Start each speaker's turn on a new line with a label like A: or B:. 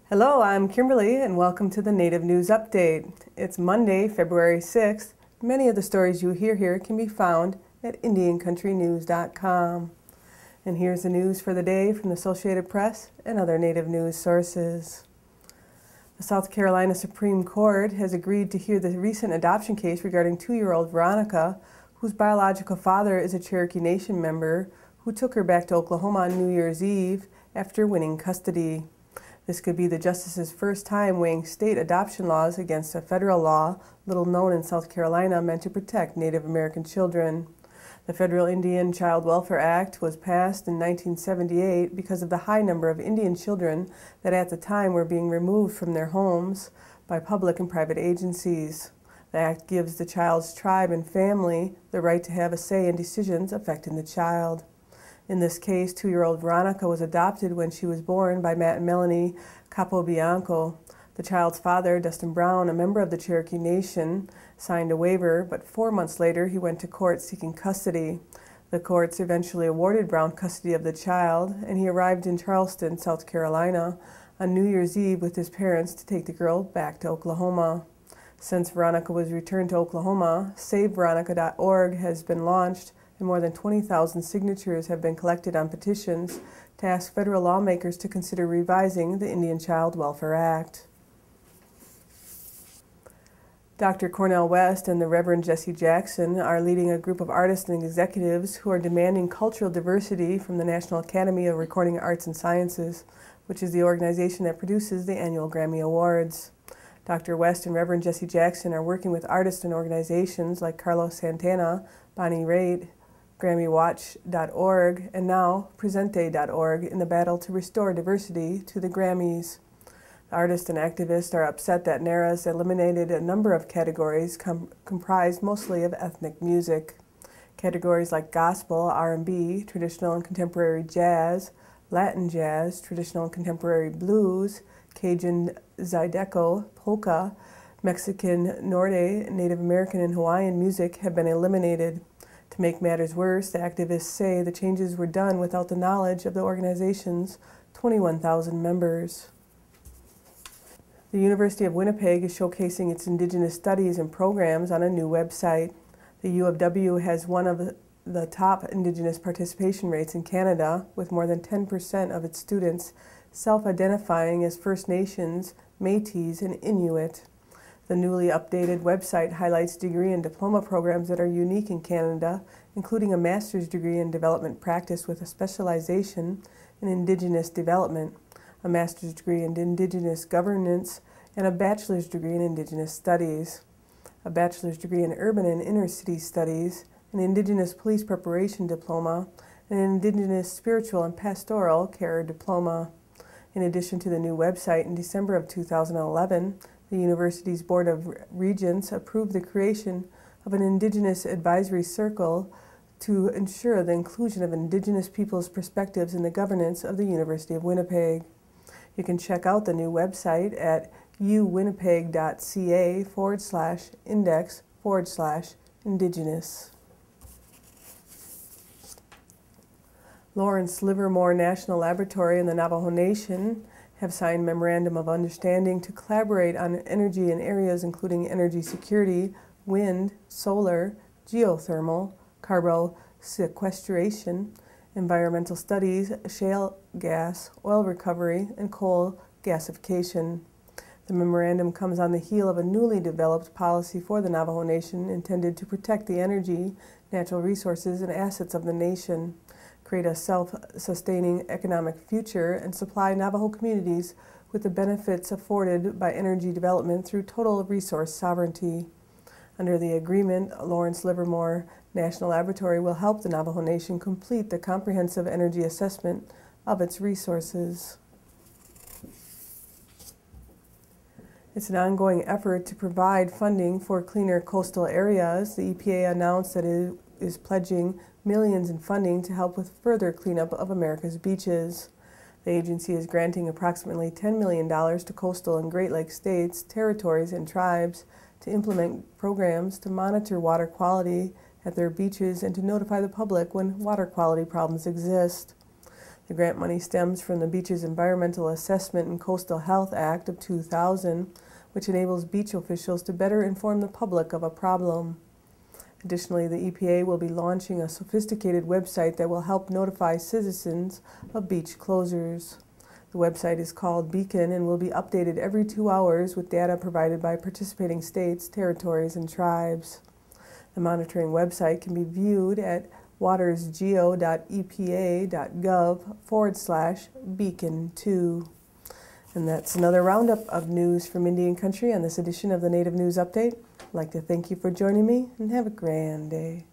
A: Hello, I'm Kimberly and welcome to the Native News Update. It's Monday, February 6th. Many of the stories you hear here can be found at IndianCountryTV.com. And here's the news for the day from the Associated Press and other Native news sources. The South Carolina Supreme Court has agreed to hear the recent adoption case regarding 2-year-old Veronica, whose biological father is a Cherokee Nation member who took her back to Oklahoma on New Year's Eve after winning custody. This could be the justice's first time weighing state adoption laws against a federal law, little known in South Carolina, meant to protect Native American children. The Federal Indian Child Welfare Act was passed in 1978 because of the high number of Indian children that at the time were being removed from their homes by public and private agencies. The act gives the child's tribe and family the right to have a say in decisions affecting the child. In this case, 2-year-old Veronica was adopted when she was born by Matt and Melanie Capobianco. The child's father, Dustin Brown, a member of the Cherokee Nation, signed a waiver, but 4 months later he went to court seeking custody. The courts eventually awarded Brown custody of the child, and he arrived in Charleston, South Carolina, on New Year's Eve with his parents to take the girl back to Oklahoma. Since Veronica was returned to Oklahoma, SaveVeronica.org has been launched, and more than 20,000 signatures have been collected on petitions to ask federal lawmakers to consider revising the Indian Child Welfare Act. Dr. Cornel West and the Reverend Jesse Jackson are leading a group of artists and executives who are demanding cultural diversity from the National Academy of Recording Arts and Sciences, which is the organization that produces the annual Grammy Awards. Dr. West and Reverend Jesse Jackson are working with artists and organizations like Carlos Santana, Bonnie Raitt, GrammyWatch.org, and now Presente.org in the battle to restore diversity to the Grammys. The artists and activists are upset that NARA's eliminated a number of categories comprised mostly of ethnic music. Categories like gospel, R&B, traditional and contemporary jazz, Latin jazz, traditional and contemporary blues, Cajun Zydeco, polka, Mexican Norte, Native American and Hawaiian music have been eliminated. To make matters worse, the activists say the changes were done without the knowledge of the organization's 21,000 members. The University of Winnipeg is showcasing its Indigenous studies and programs on a new website. The U of W has one of the top Indigenous participation rates in Canada, with more than 10% of its students self-identifying as First Nations, Métis, and Inuit. The newly updated website highlights degree and diploma programs that are unique in Canada, including a master's degree in development practice with a specialization in Indigenous development, a master's degree in Indigenous governance, and a bachelor's degree in Indigenous studies, a bachelor's degree in urban and inner city studies, an Indigenous police preparation diploma, and an Indigenous spiritual and pastoral care diploma. In addition to the new website, in December of 2011, the university's Board of Regents approved the creation of an Indigenous Advisory Circle to ensure the inclusion of Indigenous peoples' perspectives in the governance of the University of Winnipeg. You can check out the new website at uwinnipeg.ca/index/Indigenous. Lawrence Livermore National Laboratory and the Navajo Nation have signed Memorandum of Understanding to collaborate on energy in areas including energy security, wind, solar, geothermal, carbon sequestration, environmental studies, shale gas, oil recovery, and coal gasification. The memorandum comes on the heel of a newly developed policy for the Navajo Nation intended to protect the energy, natural resources, and assets of the nation, create a self-sustaining economic future, and supply Navajo communities with the benefits afforded by energy development through total resource sovereignty. Under the agreement, Lawrence Livermore National Laboratory will help the Navajo Nation complete the comprehensive energy assessment of its resources. It's an ongoing effort to provide funding for cleaner coastal areas. The EPA announced that it is pledging millions in funding to help with further cleanup of America's beaches. The agency is granting approximately $10 million to coastal and Great Lakes states, territories, and tribes to implement programs to monitor water quality at their beaches and to notify the public when water quality problems exist. The grant money stems from the beach's Environmental Assessment and Coastal Health Act of 2000, which enables beach officials to better inform the public of a problem. Additionally, the EPA will be launching a sophisticated website that will help notify citizens of beach closures. The website is called Beacon and will be updated every 2 hours with data provided by participating states, territories, and tribes. The monitoring website can be viewed at watersgeo.epa.gov/beacon2. And that's another roundup of news from Indian Country on this edition of the Native News Update. I'd like to thank you for joining me and have a grand day.